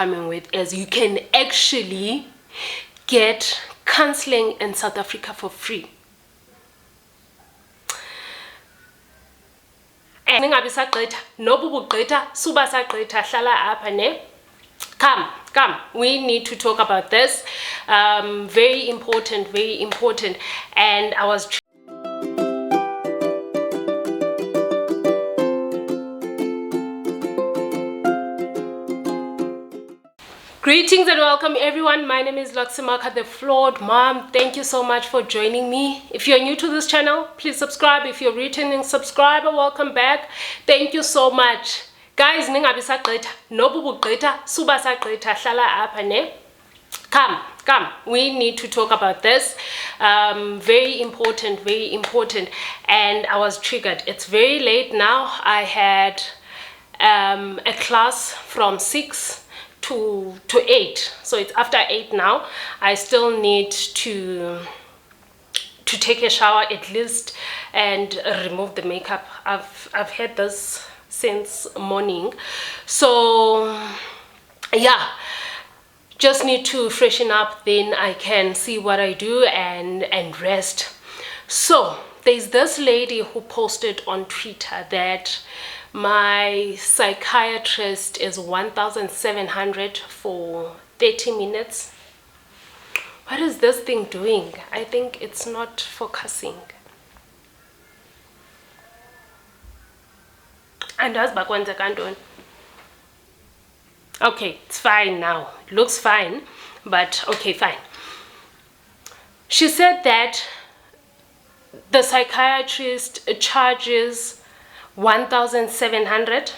coming with is you can actually get counseling in South Africa for free. And ningabi sagqitha noba ubugqitha suba sagqitha hlala apha ne. Come, we need to talk about this. Very important, and I was Greetings and welcome everyone. My name is Loksimaka, the flawed mom. Thank you so much for joining me. If you're new to this channel, please subscribe. If you're a returning subscriber, welcome back. Thank you so much. Guys, ningabi sagqitha noba ubugqitha suba sagqitha hlala apha ne. Come, we need to talk about this. Very important, and I was triggered. It's very late now. I had a class from 6 to 8, so it's after 8 now. I still need to take a shower at least and remove the makeup. I've had this since morning, so yeah, just need to freshen up, then I can see what I do and rest. So there's this lady who posted on Twitter that my psychiatrist is 1,700 for 30 minutes. What is this thing doing? I think it's not focusing. And that's back when the okay, it's fine now. It looks fine, but okay, fine. She said that the psychiatrist charges 1,700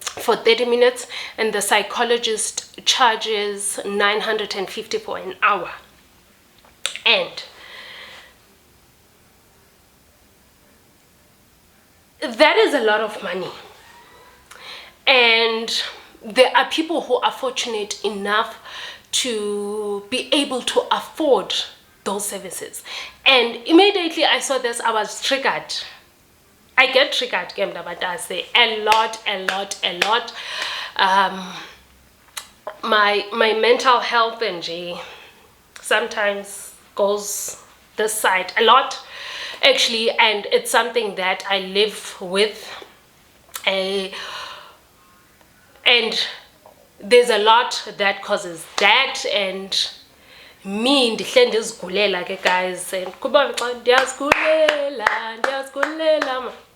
for 30 minutes and the psychologist charges 950 for an hour. And that is a lot of money. And there are people who are fortunate enough to be able to afford those services. And immediately I saw this, I was triggered. I get triggered, a lot. My mental health and sometimes goes this side a lot, actually, and it's something that I live with. And there's a lot that causes that, and me ndihle ndizigulela ke guys, and kuba ndiyazigulela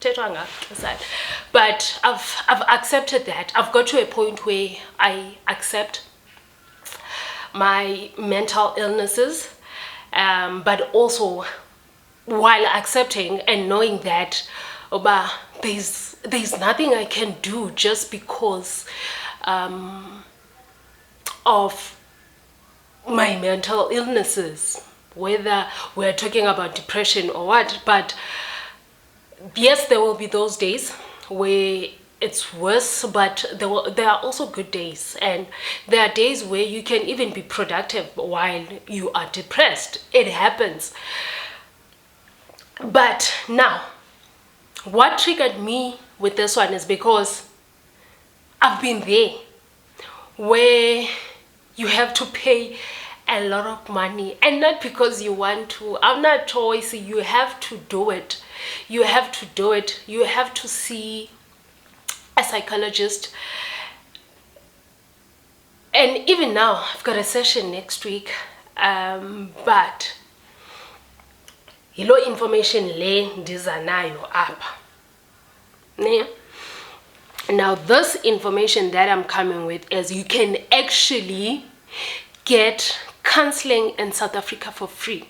thethwa ngapha. But I've accepted that. I've got to a point where I accept my mental illnesses, but also while accepting and knowing that there's nothing I can do just because of my mental illnesses, whether we're talking about depression or what. But yes, there will be those days where it's worse, but there are also good days, and there are days where you can even be productive while you are depressed. It happens. But now, what triggered me with this one is because I've been there where you have to pay a lot of money, and not because you want to. I'm not choice. You have to do it. You have to see a psychologist. And even now, I've got a session next week, but yilo information le ndiza nayo apha. Now this information that I'm coming with is you can actually get counseling in South Africa for free.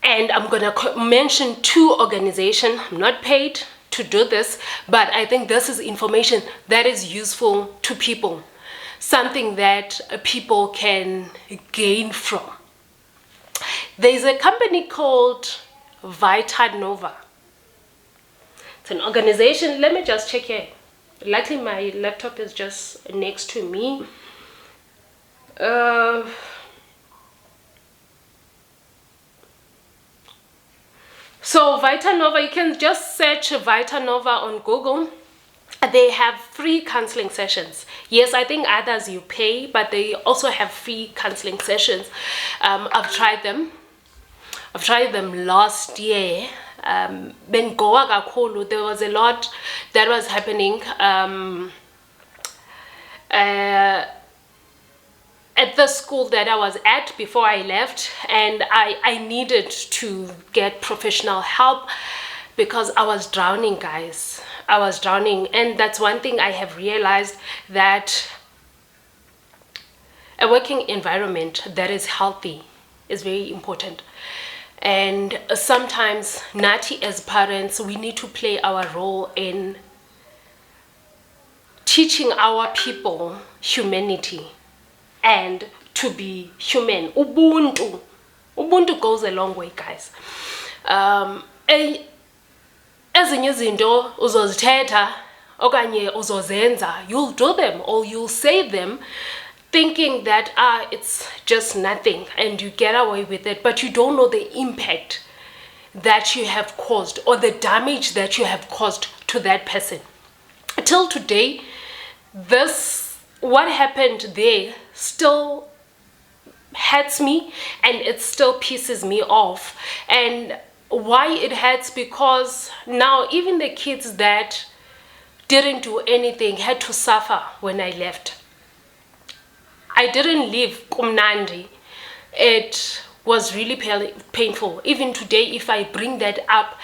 And I'm gonna mention 2 organizations. I'm not paid to do this, but I think this is information that is useful to people, something that people can gain from. There's a company called Vita Nova. It's an organization. Let me just check here. Luckily my laptop is just next to me. So Vita Nova, you can just search Vita Nova on Google. they have free counseling sessions. Yes, I think others you pay, but they also have free counseling sessions. I've tried them last year. There was a lot that was happening at the school that I was at before I left, and I needed to get professional help because I was drowning, guys. I was drowning. And that's one thing I have realized, that a working environment that is healthy is very important. And sometimes, Nati, as parents, we need to play our role in teaching our people humanity and to be human. Ubuntu goes a long way, guys. Ezinye izinto uzozithetha okanye uzozenza, you'll do them or you'll say them thinking that it's just nothing and you get away with it, but you don't know the impact that you have caused or the damage that you have caused to that person. Till today, what happened there still hurts me, and it still pisses me off. And why it hurts? Because now even the kids that didn't do anything had to suffer when I left. I didn't leave kumnandi. It was really painful. Even today, if I bring that up,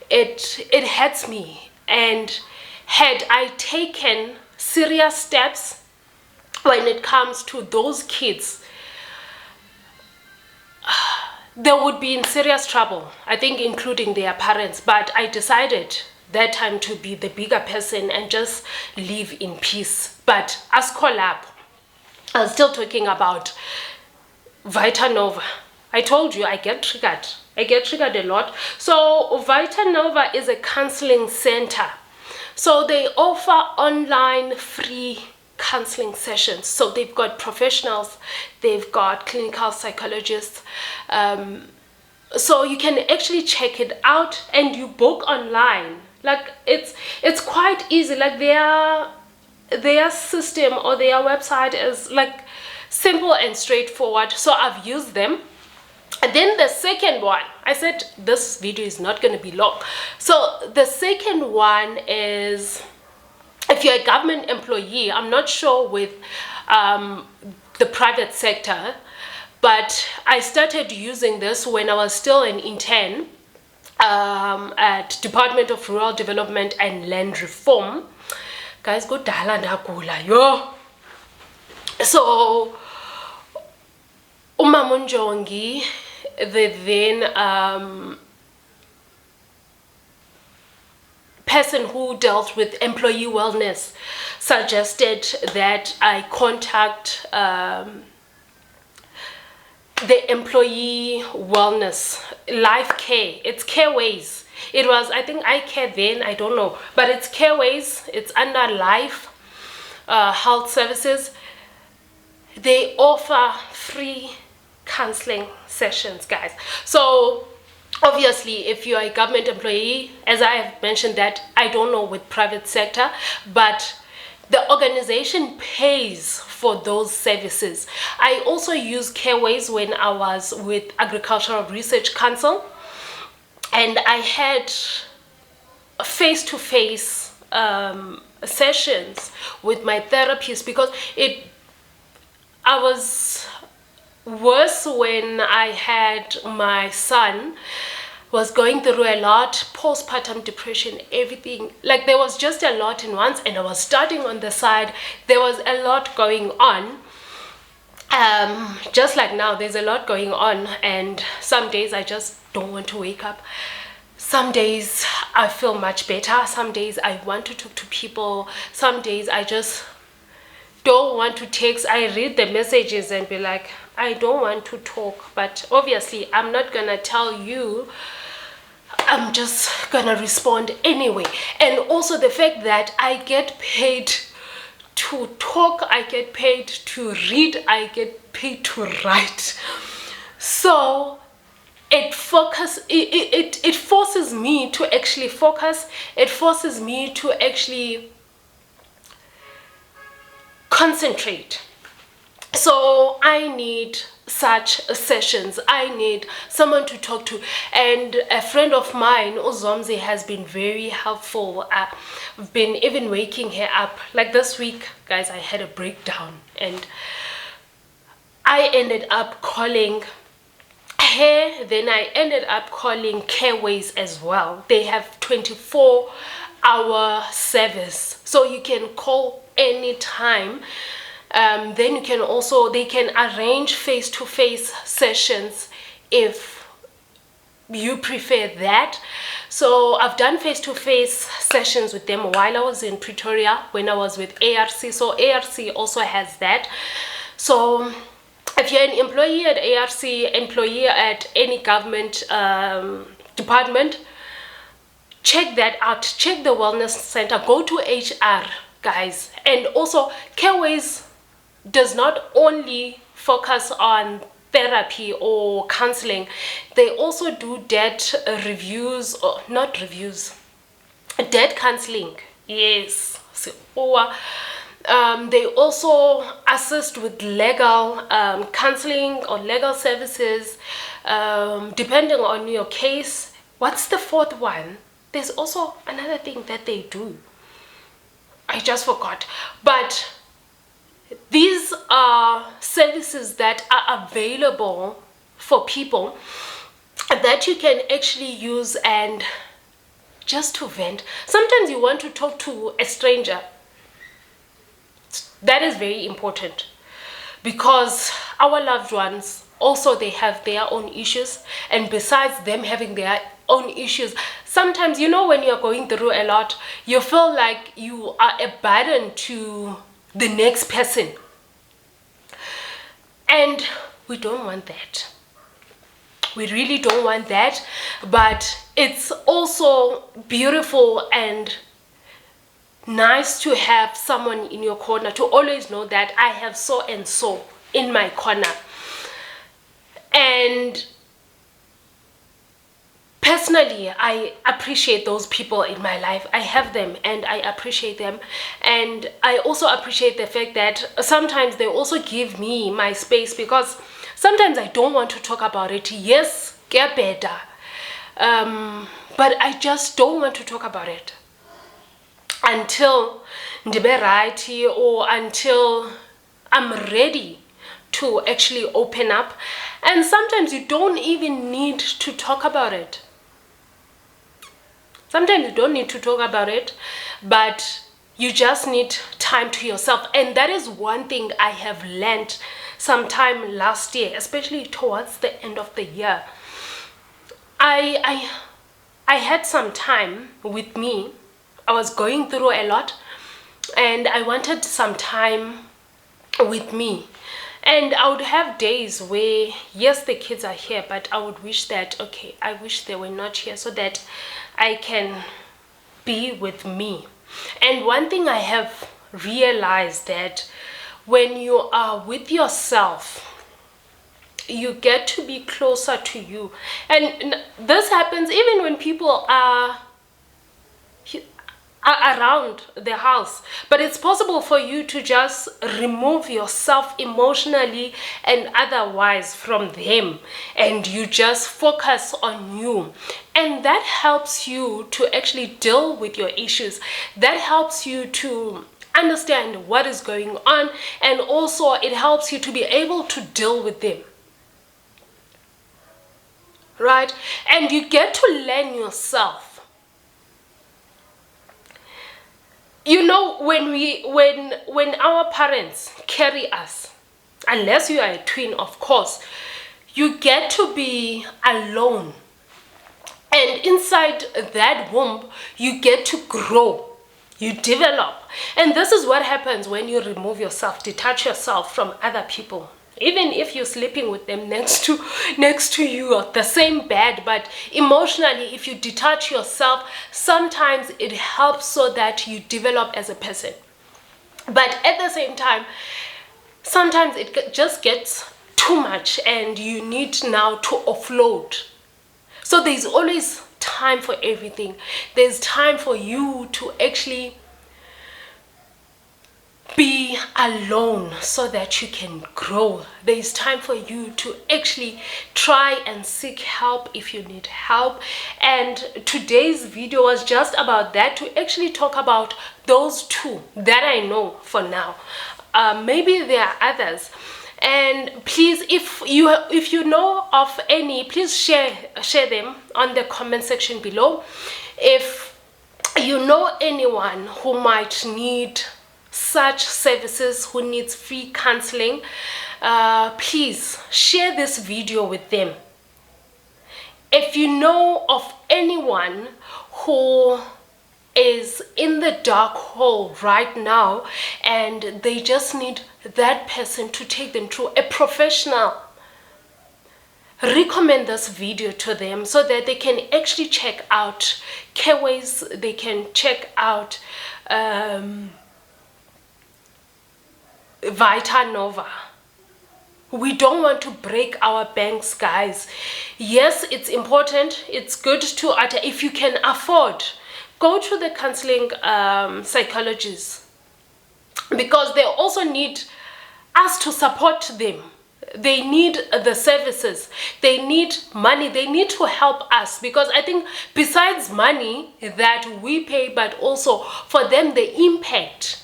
it hurts me. And had I taken serious steps when it comes to those kids, they would be in serious trouble, I think, including their parents. But I decided that time to be the bigger person and just live in peace. But as collab, I was still talking about Vita Nova. I told you I get triggered. I get triggered a lot. So Vita Nova is a counseling center. So they offer online free counseling sessions. So they've got professionals, they've got clinical psychologists. So you can actually check it out and you book online. Like it's quite easy. Like their system or their website is like simple and straightforward. So I've used them. And then the second one, I said this video is not going to be long. So the second one is, if you're a government employee, I'm not sure with the private sector, but I started using this when I was still an intern at Department of Rural Development and Land Reform. Guys, go dala ndagula yo. So Umamunjongi, the then person who dealt with employee wellness, suggested that I contact the employee wellness life care. It's Careways. It was, I think, I Care then, I don't know, but it's Careways. It's under Life Health Services. They offer free counseling sessions, guys. So obviously, if you're a government employee, as I have mentioned, that I don't know with private sector, but the organization pays for those services. I also use Careways when I was with Agricultural Research Council, and I had face-to-face sessions with my therapist, because I was worse when I had my son, was going through a lot, postpartum depression, everything. Like there was just a lot in once, and I was studying on the side. There was a lot going on. Just like now, there's a lot going on, and some days I just don't want to wake up. Some days I feel much better. Some days I want to talk to people. Some days I just don't want to text. I read the messages and be like, I don't want to talk. But obviously I'm not gonna tell you. I'm just gonna respond anyway. And also the fact that I get paid to talk, I get paid to read, I get paid to write. So it forces me to actually focus. It forces me to actually concentrate. So I need such sessions. I need someone to talk to, and a friend of mine, Uzomzi, has been very helpful. I've been even waking her up. Like this week, guys, I had a breakdown, and I ended up calling her. Then I ended up calling Careways as well. They have 24-hour service, so you can call anytime. Then you can also, they can arrange face-to-face sessions if you prefer that. So I've done face-to-face sessions with them while I was in Pretoria when I was with ARC. So ARC also has that. So if you're an employee at ARC, employee at any government department, check that out. Check the wellness center. Go to HR, guys. And also, Careways does not only focus on therapy or counseling. They also do debt reviews, or not reviews, debt counseling. Yes. So, they also assist with legal counseling or legal services, depending on your case. What's the fourth one? There's also another thing that they do. I just forgot. But these are services that are available for people that you can actually use and just to vent. Sometimes you want to talk to a stranger. That is very important, because our loved ones also, they have their own issues, and besides them having their own issues, sometimes, you know, when you're going through a lot, you feel like you are a burden to the next person, and we don't want that. We really don't want that. But it's also beautiful and nice to have someone in your corner, to always know that I have so and so in my corner. And personally, I appreciate those people in my life. I have them and I appreciate them. And I also appreciate the fact that sometimes they also give me my space, because sometimes I don't want to talk about it. Yes, get better. But I just don't want to talk about it until ndibe right, or until I'm ready to actually open up. And sometimes you don't even need to talk about it. Sometimes you don't need to talk about it, but you just need time to yourself. And that is one thing I have learned sometime last year, especially towards the end of the year. I had some time with me. I was going through a lot, and I wanted some time with me. And I would have days where, yes, the kids are here, but I would wish that, okay, I wish they were not here so that I can be with me. And one thing I have realized, that when you are with yourself, you get to be closer to you. And this happens even when people are around the house, but it's possible for you to just remove yourself emotionally and otherwise from them, and you just focus on you. And that helps you to actually deal with your issues. That helps you to understand what is going on, and also it helps you to be able to deal with them, right? And you get to learn yourself. You know, when our parents carry us, unless you are a twin, of course, you get to be alone. And inside that womb, you get to grow, you develop. And this is what happens when you remove yourself, detach yourself from other people. Even if you're sleeping with them next to you, or the same bed, but emotionally, if you detach yourself, sometimes it helps so that you develop as a person. But at the same time, sometimes it just gets too much and you need now to offload. So there's always time for everything. There's time for you to actually be alone so that you can grow. There is time for you to actually try and seek help if you need help. And today's video was just about that, to actually talk about those two that I know for now. Maybe there are others. And please, if you know of any, please share them on the comment section below. If you know anyone who might need such services, who needs free counseling, please share this video with them. If you know of anyone who is in the dark hole right now and they just need that person to take them through, a professional, recommend this video to them so that they can actually check out Careways, they can check out Vita Nova. We don't want to break our banks, guys. Yes, it's important, it's good to, if you can afford, go to the counseling psychologists, because they also need us to support them. They need the services, they need money, they need to help us, because I think besides money that we pay, but also for them the impact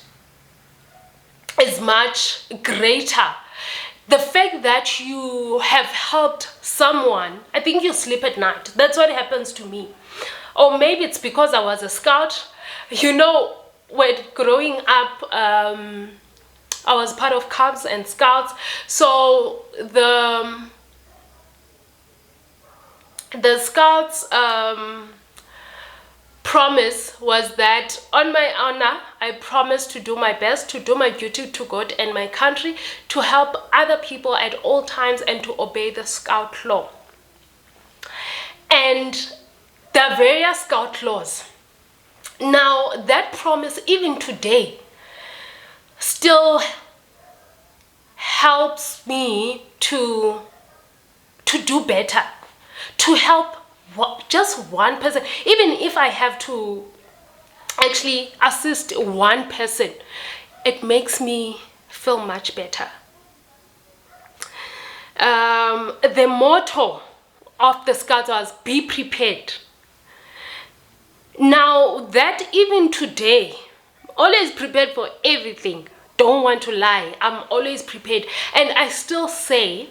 is much greater. The fact that you have helped someone, I think you sleep at night. That's what happens to me. Or maybe it's because I was a scout. You know, when growing up, I was part of Cubs and Scouts. So the Scouts promise was that, on my honor, I promise to do my best, to do my duty to God and my country, to help other people at all times, and to obey the Scout law. And the various Scout laws. Now, that promise, even today, still helps me to do better, to help just one person. Even if I have to actually assist one person, it makes me feel much better. The motto of the Scouts was, be prepared. Now, that even today, always prepared for everything. Don't want to lie, I'm always prepared. And I still say,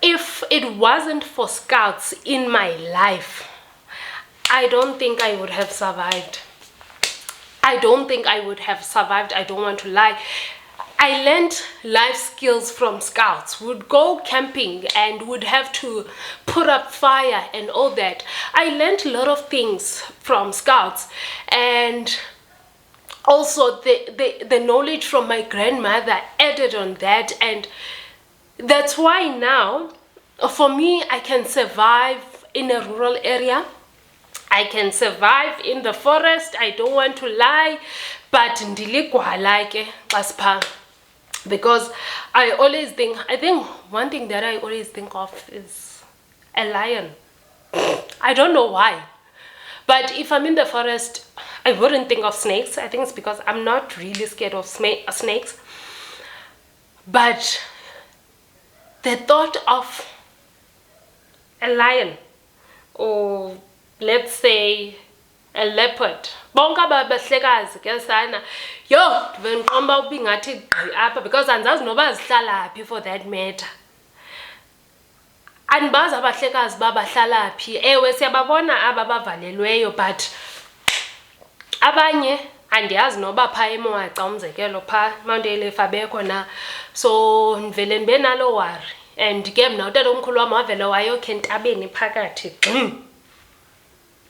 if it wasn't for Scouts in my life, I don't think I would have survived. I don't think I would have survived. I don't want to lie. I learned life skills from Scouts. Would go camping and would have to put up fire and all that. I learned a lot of things from Scouts, and also the knowledge from my grandmother added on that. And that's why now, for me, I can survive in a rural area. I can survive in the forest. I don't want to lie, but because I always think, one thing that I always think of is a lion. I don't know why, but if I'm in the forest, I wouldn't think of snakes. I think it's because I'm not really scared of snakes, but the thought of a lion, or let's say a leopard, bonke abahlekazi ke sana, yo ndivenqomba uba ingathi gqi apha, because andizazi noba zihlala phi for that matter. Andibazi abahlekazi uba bahlala phi. Ewe, siyababona aba bavalelweyo, but abanye andiyazi noba phaa eMoaca, umzekelo phaa Mount Elif abekho na. So ndivele ndibe nalo wari. And ke mna utatomkhulu wam wavele wayokha entabeni phakathi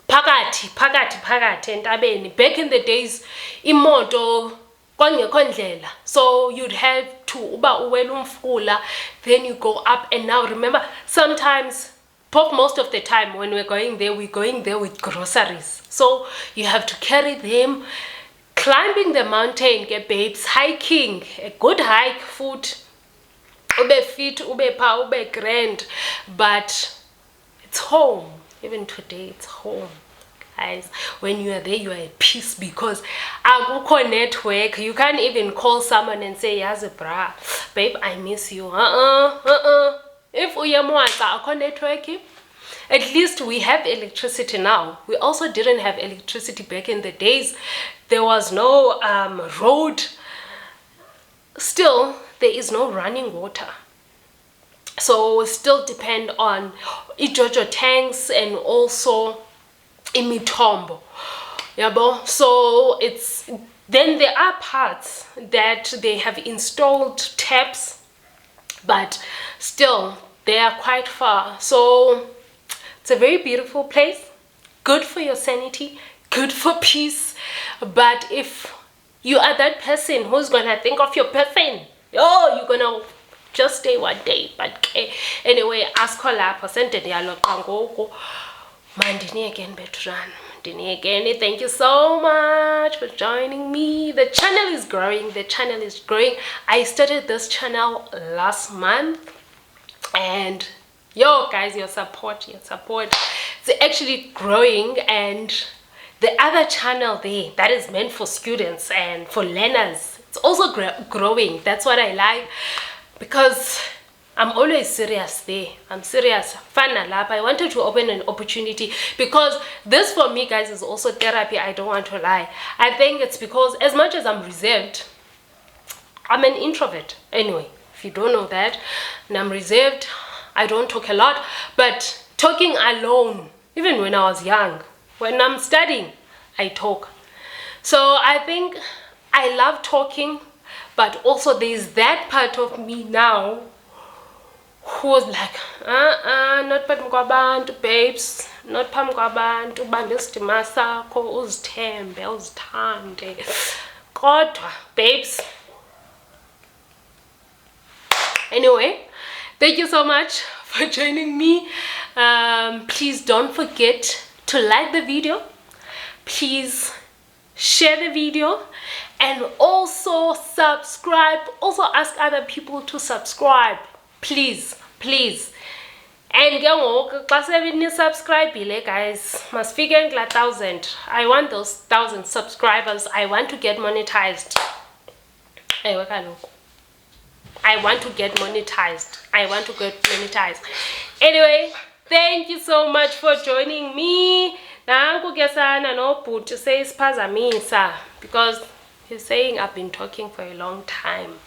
phakathi entabeni. Back in the days, imoto kwangekho ndlela, so you'd have to uba uwela umfula, then you go up. And now remember, sometimes, most of the time when we're going there with groceries, so you have to carry them. Climbing the mountain, get babes, hiking, a good hike, food, ube fit, ube pa, ube grand, but it's home. Even today, it's home. Guys, when you are there, you are at peace because akukho network. You can't even call someone and say, yazi bra, babe, I miss you. If uyamwatsa akho network, at least we have electricity now. We also didn't have electricity back in the days. There was no road. Still, there is no running water. So we still depend on ijojo tanks and also imitombo. Yabo. So it's then there are parts that they have installed taps, but still they are quite far. So it's a very beautiful place, good for your sanity, good for peace. But if you are that person who's gonna think of your person, you're gonna just stay one day. But anyway, ask her lapho sente dialogue ngoko. Mandini again, Betran. Mandini again. Thank you so much for joining me. The channel is growing. The channel is growing. I started this channel last month, and yo guys, your support, it's actually growing. And the other channel there that is meant for students and for learners, it's also growing. That's what I like, because I'm always serious there. I'm serious. I wanted to open an opportunity because this for me, guys, is also therapy. I don't want to lie. I think it's because as much as I'm reserved, I'm an introvert. Anyway, if you don't know that, and I'm reserved, I don't talk a lot. But talking alone, even when I was young, when I'm studying, I talk. So I think I love talking, but also there's that part of me now who's like, not phambi kwabantu, babes, not phambi kwabantu, ubambe isidima sakho, uzithembe, uzithande. Kodwa, babes. Anyway, thank you so much for joining me. Please don't forget to like the video. Please share the video and also subscribe. Also ask other people to subscribe. Please. And get subscribe, guys. Must figure 1,000. I want those 1,000 subscribers. I want to get monetized. I want to get monetized. Anyway, thank you so much for joining me. Nanku kesana no but says phazamisa, because he's saying I've been talking for a long time.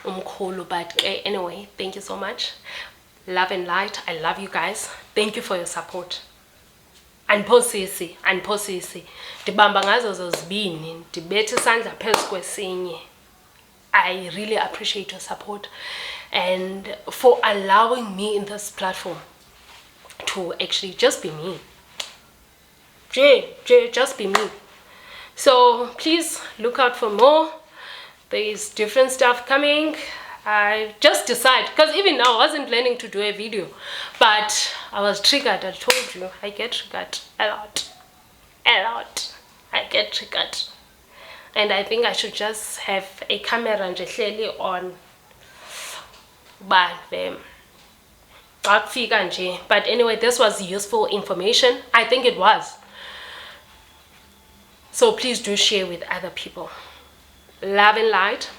But anyway, thank you so much. Love and light. I love you guys. Thank you for your support. Andiphosisi ndibamba ngazo zozibini, ndibethe isandla phezu kwesinye. I really appreciate your support and for allowing me in this platform to actually just be me. Just be me. So please look out for more. There is different stuff coming. I just decided, because even now I wasn't planning to do a video, but I was triggered. I told you, I get triggered a lot. I get triggered, and I think I should just have a camera and clearly on. But anyway, this was useful information. I think it was. So please do share with other people. Love and light.